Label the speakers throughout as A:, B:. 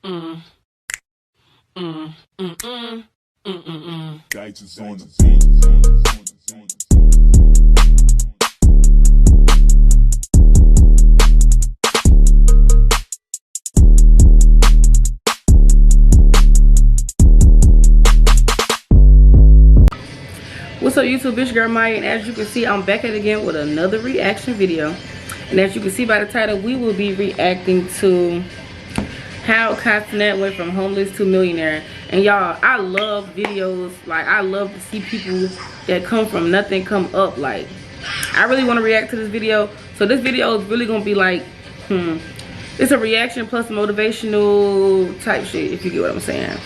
A: Guides is on the beat.
B: What's up YouTube, bitch girl Maya, and as you can see I'm back at it again with another reaction video. And as you can see by the title, we will be reacting to how Kai Cenat went from homeless to millionaire. And y'all, I love videos, like I love to see people that come from nothing come up. Like I really want to react to this video. So this video is really gonna be like it's a reaction plus motivational type shit, if you get what I'm saying.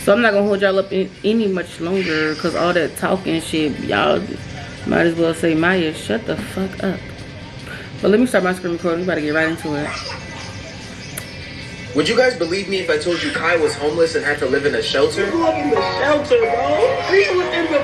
B: So I'm not gonna hold y'all up any much longer, because all that talking shit, y'all might as well say, Maya, shut the fuck up. But let me start my screen recording. We about to get right into it.
C: Would you guys believe me if I told you Kai was homeless and had to live in a shelter?
D: He was in the shelter, bro. He was in the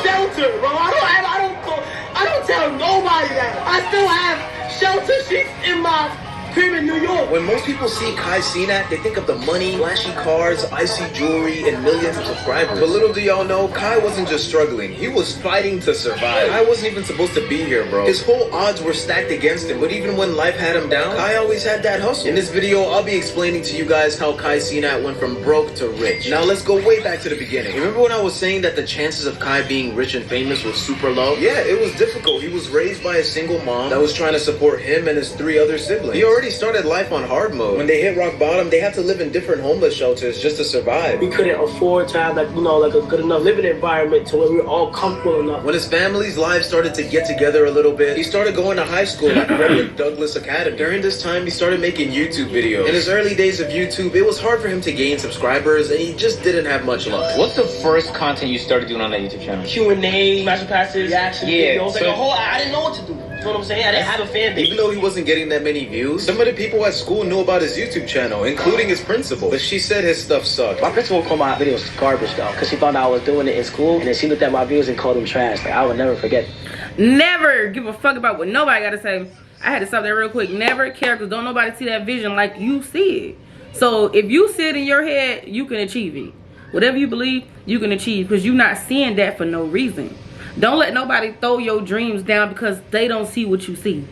D: shelter, bro. I don't tell nobody that. I still have shelter sheets in my crib in New York.
C: When most people see Kai Cenat, they think of the money, flashy cars, icy jewelry, and millions of subscribers. But little do y'all know, Kai wasn't just struggling. He was fighting to survive. Kai wasn't even supposed to be here, bro. His whole odds were stacked against him. But even when life had him down, Kai always had that hustle. In this video, I'll be explaining to you guys how Kai Cenat went from broke to rich. Now let's go way back to the beginning. Remember when I was saying that the chances of Kai being rich and famous was super low? Yeah, it was difficult. He was raised by a single mom that was trying to support him and his 3 other siblings. He already started life on hard mode. When they hit rock bottom, they had to live in different homeless shelters just to survive.
D: We couldn't afford to have, like, you know, like a good enough living environment to where we were all comfortable enough.
C: When his family's lives started to get together a little bit, he started going to high school at Redwood Douglas Academy. During this time, he started making YouTube videos. In his early days of YouTube, it was hard for him to gain subscribers, and he just didn't have much luck.
E: What's the first content you started doing on that YouTube channel?
D: Q&A, master passes, reaction videos,
E: so
D: like a whole, I didn't know what to do. You know what I'm saying? I didn't have a fan base.
C: Even though he wasn't getting that many views, some of the people at school knew about his YouTube channel, including his principal. But she said his stuff sucked.
D: My principal called my videos garbage, though, because she found out I was doing it in school, and then she looked at my views and called them trash. Like, I would never forget.
B: Never give a fuck about what nobody gotta say. I had to stop that real quick. Never care, because don't nobody see that vision like you see it. So if you see it in your head, you can achieve it. Whatever you believe, you can achieve, because you're not seeing that for no reason. Don't let nobody throw your dreams down because they don't see what you see.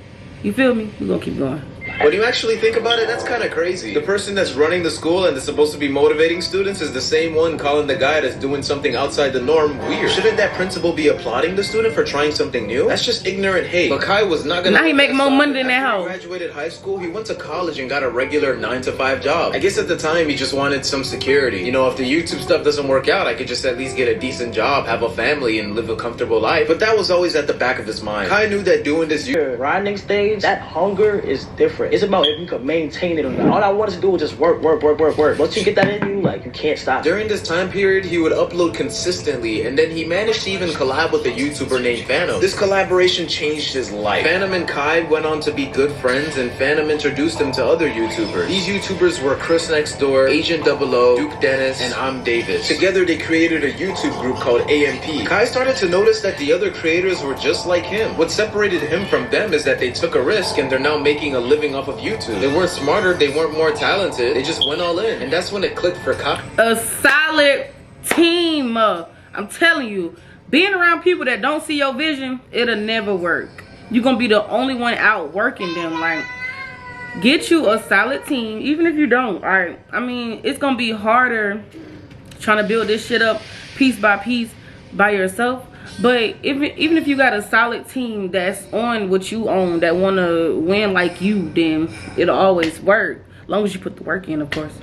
B: You feel me? We're gonna keep going.
C: When you actually think about it, that's kind of crazy. The person that's running the school and is supposed to be motivating students is the same one calling the guy that's doing something outside the norm weird. Shouldn't that principal be applauding the student for trying something new? That's just ignorant hate. But Kai was not gonna.
B: Now he make more money than that hoe.
C: After he graduated high school, he went to college and got a regular 9-to-5 job. I guess at the time he just wanted some security. You know, if the YouTube stuff doesn't work out, I could just at least get a decent job, have a family, and live a comfortable life. But that was always at the back of his mind. Kai knew that doing this
D: grinding stage, that hunger is different. It's about if you could maintain it or not. All I wanted to do was just work. Once you get that in you, like, you can't stop.
C: During this time period, he would upload consistently, and then he managed to even collab with a YouTuber named Phantom. This collaboration changed his life. Phantom and Kai went on to be good friends, and Phantom introduced him to other YouTubers. These YouTubers were Chris Next Door, Agent 00, Duke Dennis, and I'm Davis. Together, they created a YouTube group called AMP. Kai started to notice that the other creators were just like him. What separated him from them is that they took a risk, and they're now making a living off of YouTube. They weren't smarter, they weren't more talented, they just went all in. And that's when it clicked for Kai.
B: A solid team. I'm telling you, being around people that don't see your vision, it'll never work. You're gonna be the only one out working them. Like, get you a solid team, even if you don't. All right, I mean, it's gonna be harder trying to build this shit up piece by piece by yourself. But even if you got a solid team that's on what you own, that want to win like you, then it'll always work. As long as you put the work in, of course.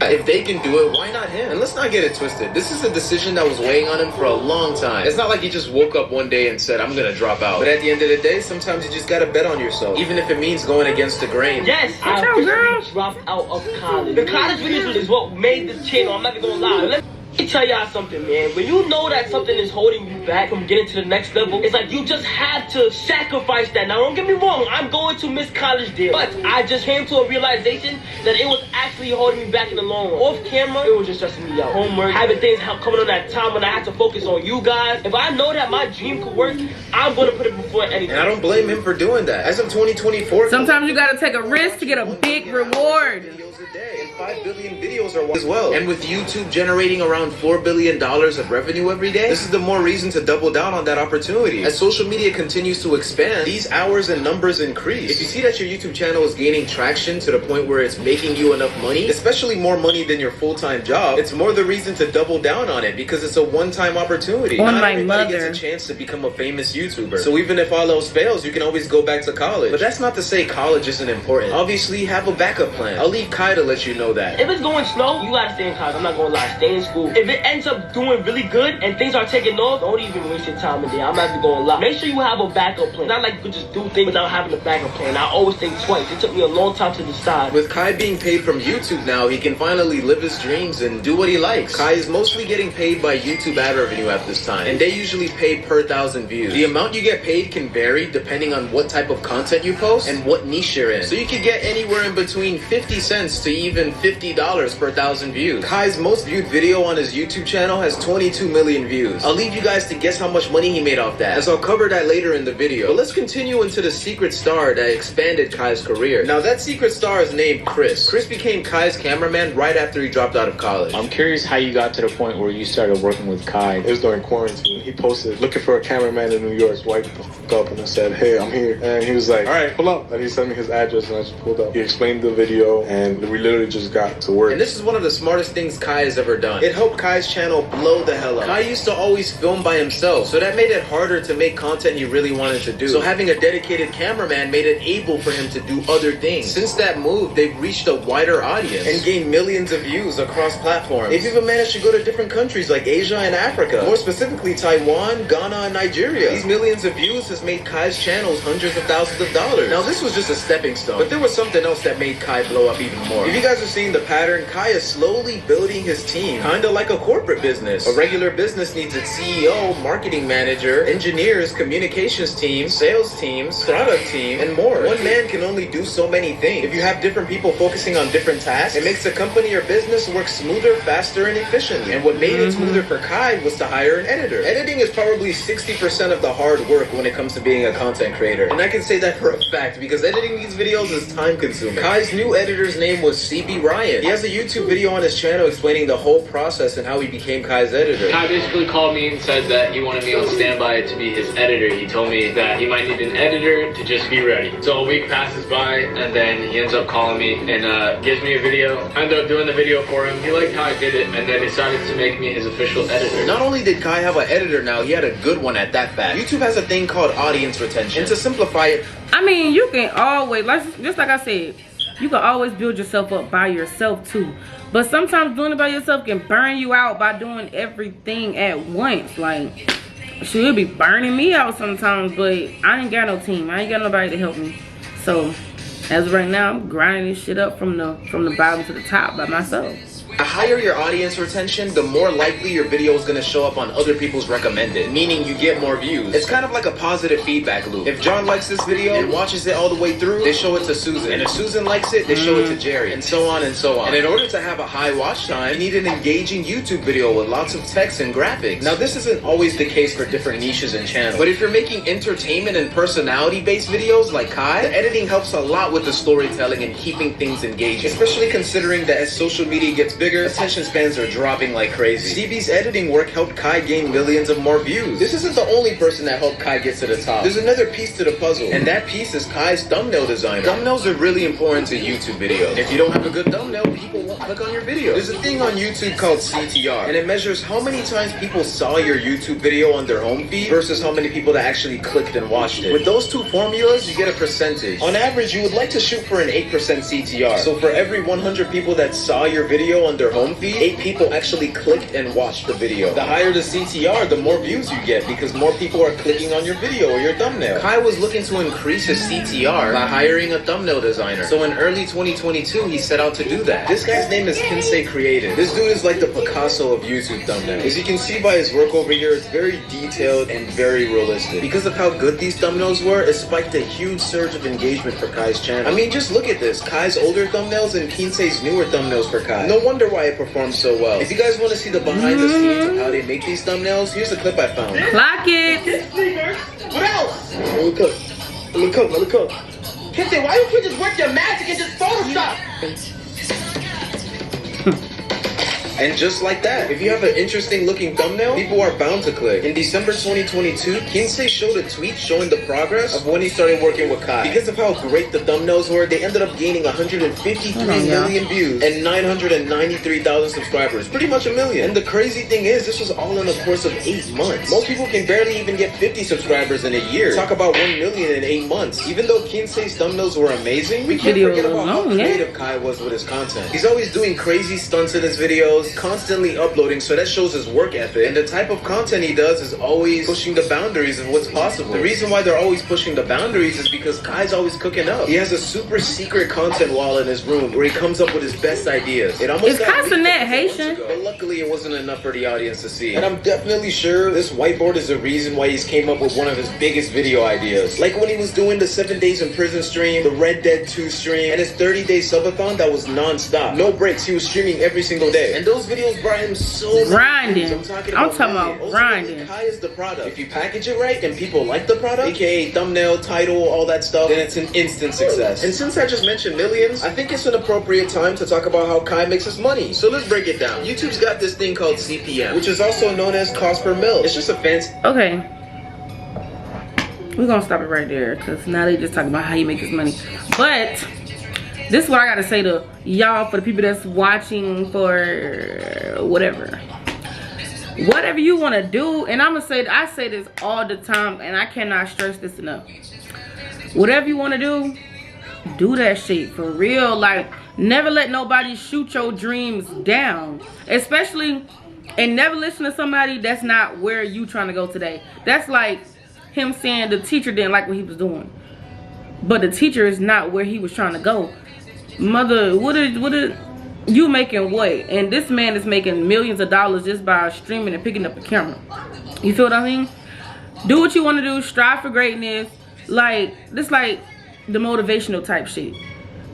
C: If they can do it, why not him? And let's not get it twisted. This is a decision that was weighing on him for a long time. It's not like he just woke up one day and said, I'm gonna drop out. But at the end of the day, sometimes you just gotta bet on yourself, even if it means going against the grain.
D: Yes, I officially dropped out of college. The college videos is what made this channel. I'm not gonna lie. Let me tell y'all something, man. When you know that something is holding you back from getting to the next level, it's like you just have to sacrifice that. Now, don't get me wrong. I'm going to miss college deal. But I just came to a realization that it was actually holding me back in the long run. Off camera, it was just stressing me out. Homework, having things coming on that time when I had to focus on you guys. If I know that my dream could work, I'm going to put it before anything.
C: And I don't blame him for doing that. As of 2024,
B: sometimes you gotta take a risk to get a big reward.
C: Videos a day, and 5 billion videos are as well. And with YouTube generating around $4 billion of revenue every day, this is the more reason to double down on that opportunity. As social media continues to expand, these hours and numbers increase. If you see that your YouTube channel is gaining traction to the point where it's making you enough money, especially more money than your full-time job, it's more the reason to double down on it because it's a one-time opportunity.
B: On
C: Not
B: my
C: everybody
B: mother.
C: gets a chance to become a famous YouTuber. So even if all else fails, you can always go back to college. But that's not to say college isn't important. Obviously, have a backup plan. I'll leave Kai to let you know that.
D: If it's going slow, you gotta stay in college. I'm not gonna lie, stay in school. If it ends up doing really good and things are taking off, don't even waste your time in there. I'm not even gonna lie. Make sure you have a backup plan. Not like you could just do things without having a backup plan. I always think twice. It took me a long time to decide.
C: With Kai being paid from YouTube now, he can finally live his dreams and do what he likes. Kai is mostly getting paid by YouTube ad revenue at this time, and they usually pay per 1,000 views. The amount you get paid can vary depending on what type of content you post and what niche you're in. So you could get anywhere in between 50 cents to even $50 per 1,000 views. Kai's most viewed video on his YouTube channel has 22 million views. I'll leave you guys to guess how much money he made off that, as I'll cover that later in the video. But let's continue into the secret star that expanded Kai's career. Now that secret star is named Chris. Chris became Kai's cameraman right after he dropped out of college.
E: I'm curious how you got to the point where you started working with Kai.
A: It was during quarantine. He posted looking for a cameraman in New York. Swiped the fuck up and I said, hey, I'm here. And he was like, all right, pull up. And he sent me his address and I just pulled up. He explained the video and we literally just got to work.
C: And this is one of the smartest things Kai has ever done. It helped Kai's channel blow the hell up. Kai used to always film by himself, so that made it harder to make content he really wanted to do. So having a dedicated cameraman made it able for him to do other things. Since that move, they've reached a wider audience and gained millions of views across platforms. They've even managed to go to different countries like Asia and Africa, more specifically Taiwan, Ghana, and Nigeria. These millions of views has made Kai's channels hundreds of thousands of dollars. Now this was just a stepping stone, but there was something else that made Kai blow up even more. If you guys are seeing the pattern, Kai is slowly building his team, kinda like a corporate business. A regular business needs its CEO, marketing manager, engineers, communications team, sales teams, product team, and more. One man can only do so many things. If you have different people focusing on different tasks, it makes the company or business work smoother, faster, and efficiently. And what made it smoother for Kai was to hire an editor. Editing is probably 60% of the hard work when it comes to being a content creator. And I can say that for a fact because editing these videos is time consuming. Kai's new editor's name was CB Ryan. He has a YouTube video on his channel explaining the whole process and how he became Kai's editor.
F: Kai basically called me and said that he wanted me on standby to be his editor. He told me that he might need an editor to just be ready. So a week passes by and then he ends up calling me and gives me a video. I ended up doing the video for him. He liked how I did it and then decided to make me his official editor.
C: Not only did Kai have an editor now, he had a good one at that fact. YouTube has a thing called audience retention. And to simplify it,
B: I mean, you can always, just like I said, you can always build yourself up by yourself too. But sometimes doing it by yourself can burn you out by doing everything at once. Like, she'll be burning me out sometimes, but I ain't got no team. I ain't got nobody to help me. So, as of right now, I'm grinding this shit up from the bottom to the top by myself.
C: The higher your audience retention, the more likely your video is going to show up on other people's recommended, meaning you get more views. It's kind of like a positive feedback loop. If John likes this video and watches it all the way through, they show it to Susan. And if Susan likes it, they show it to Jerry, and so on and so on. And in order to have a high watch time, you need an engaging YouTube video with lots of text and graphics. Now, this isn't always the case for different niches and channels, but if you're making entertainment and personality-based videos like Kai, the editing helps a lot with the storytelling and keeping things engaging, especially considering that as social media gets bigger, attention spans are dropping like crazy. CB's editing work helped Kai gain millions of more views. This isn't the only person that helped Kai get to the top. There's another piece to the puzzle, and that piece is Kai's thumbnail designer. Thumbnails are really important to YouTube videos. If you don't have a good thumbnail, people won't click on your video. There's a thing on YouTube called CTR, and it measures how many times people saw your YouTube video on their home feed versus how many people that actually clicked and watched it. With those two formulas, you get a percentage. On average, you would like to shoot for an 8% CTR. So for every 100 people that saw your video on under home feed, 8 people actually clicked and watched the video. The higher the CTR, the more views you get because more people are clicking on your video or your thumbnail. Kai was looking to increase his CTR by hiring a thumbnail designer. So in early 2022, he set out to do that. This guy's name is Kinsei Creative. This dude is like the Picasso of YouTube thumbnails. As you can see by his work over here, it's very detailed and very realistic. Because of how good these thumbnails were, it spiked a huge surge of engagement for Kai's channel. I mean, just look at this. Kai's older thumbnails and Kinsei's newer thumbnails for Kai. No wonder why it performs so well. If you guys want to see the behind the scenes of how they make these thumbnails, here's a clip I found.
B: Clock it.
D: What else?
C: Let me cook. Let me cook. Let me cook.
D: Kinsey, why don't you just work your magic and just Photoshop?
C: And just like that, if you have an interesting looking thumbnail, people are bound to click. In December 2022, Kinsei showed a tweet showing the progress of when he started working with Kai. Because of how great the thumbnails were, they ended up gaining 153 million views and 993,000 subscribers. Pretty much a million. And the crazy thing is, this was all in the course of 8 months. Most people can barely even get 50 subscribers in a year. Talk about 1 million in 8 months. Even though Kinsei's thumbnails were amazing, we can't forget about how creative Kai was with his content. He's always doing crazy stunts in his videos, constantly uploading, so that shows his work ethic. And the type of content he does is always pushing the boundaries of what's possible. The reason why they're always pushing the boundaries is because Kai's always cooking up. He has a super secret content wall in his room where he comes up with his best ideas. It almost
B: Is Kai Cenat Haitian?
C: But luckily it wasn't enough for the audience to see. And I'm definitely sure this whiteboard is the reason why he's came up with one of his biggest video ideas. Like when he was doing the 7 days in prison stream, the Red Dead 2 stream, and his 30-day subathon that was non-stop. No breaks. He was streaming every single day. And those videos brought him so
B: grinding.
C: I'm talking
B: about grinding.
C: Kai is the product. If you package it right and people like the product, aka thumbnail, title, all that stuff, then it's an instant success. And since I just mentioned millions, I think it's an appropriate time to talk about how Kai makes his money. So let's break it down. YouTube's got this thing called CPM, which is also known as cost per mil. It's just a fancy.
B: Okay. We're gonna stop it right there because now they just talking about how you make his money. But this is what I gotta say to y'all, for the people that's watching, for whatever you want to do. And I'm gonna say, I say this all the time and I cannot stress this enough. Whatever you want to do that shit for real. Like, never let nobody shoot your dreams down, especially, and never listen to somebody that's not where you trying to go today. That's like him saying the teacher didn't like what he was doing, but the teacher is not where he was trying to go. Mother, what are you making what? And this man is making millions of dollars just by streaming and picking up a camera. You feel what I mean? Do what you want to do. Strive for greatness. Like, this like the motivational type shit.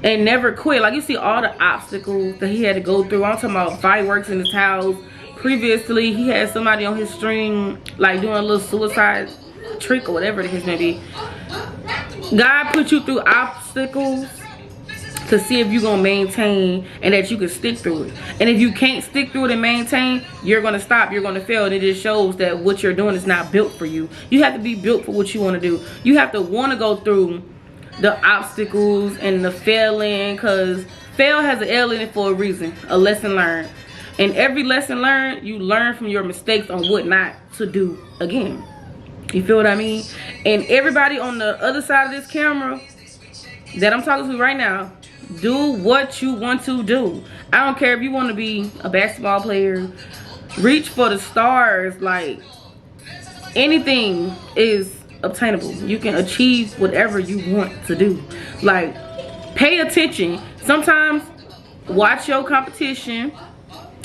B: And never quit. Like, you see all the obstacles that he had to go through. I'm talking about fireworks in his house. Previously, he had somebody on his stream like doing a little suicide trick or whatever the case may be. God put you through obstacles to see if you're gonna maintain and that you can stick through it. And if you can't stick through it and maintain, you're gonna stop, you're gonna fail. And it just shows that what you're doing is not built for you. You have to be built for what you want to do. You have to want to go through the obstacles and the failing, because fail has an L in it for a reason, a lesson learned. And every lesson learned, you learn from your mistakes on what not to do again. You feel what I mean? And everybody on the other side of this camera that I'm talking to right now, do what you want to do. I don't care if you want to be a basketball player, reach for the stars. Like, anything is obtainable. You can achieve whatever you want to do. Like, pay attention. Sometimes watch your competition.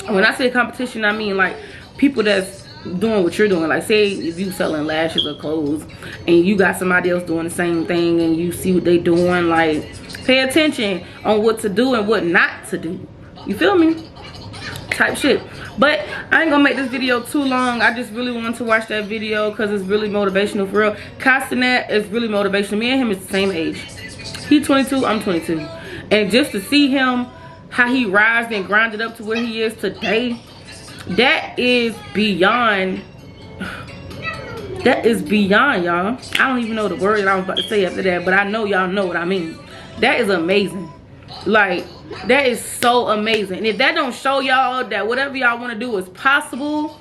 B: When I say competition, I mean like people that's doing what you're doing. Like, say if you selling lashes or clothes and you got somebody else doing the same thing and you see what they doing, like, pay attention on what to do and what not to do. You feel me? Type shit. But I ain't gonna make this video too long. I just really wanted to watch that video because it's really motivational for real. Kai Cenat is really motivational. Me and him is the same age. He's 22, I'm 22. And just to see him, how he rised and grinded up to where he is today, that is beyond. That is beyond, y'all. I don't even know the word that I was about to say after that, but I know y'all know what I mean. That is amazing. Like, that is so amazing. And if that don't show y'all that whatever y'all want to do is possible,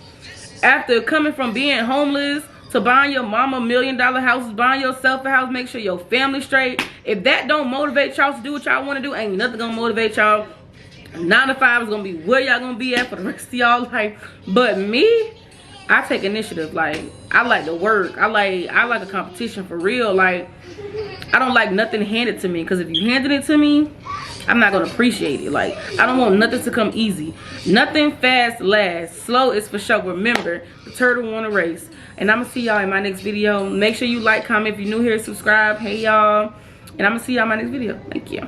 B: after coming from being homeless to buying your mama $1 million houses, buying yourself a house, make sure your family straight, if that don't motivate y'all to do what y'all want to do, ain't nothing gonna motivate y'all 9 to 5 is gonna be where y'all gonna be at for the rest of y'all life. But me, I take initiative. Like, I like to work. I like a competition for real. Like, I don't like nothing handed to me, because if you handed it to me, I'm not gonna appreciate it. Like, I don't want nothing to come easy. Nothing fast lasts. Slow is for sure. Remember, the turtle won a race. And I'm gonna see y'all in my next video. Make sure you like, comment. If you're new here, subscribe. Hey y'all. And I'm gonna see y'all in my next video. Thank you.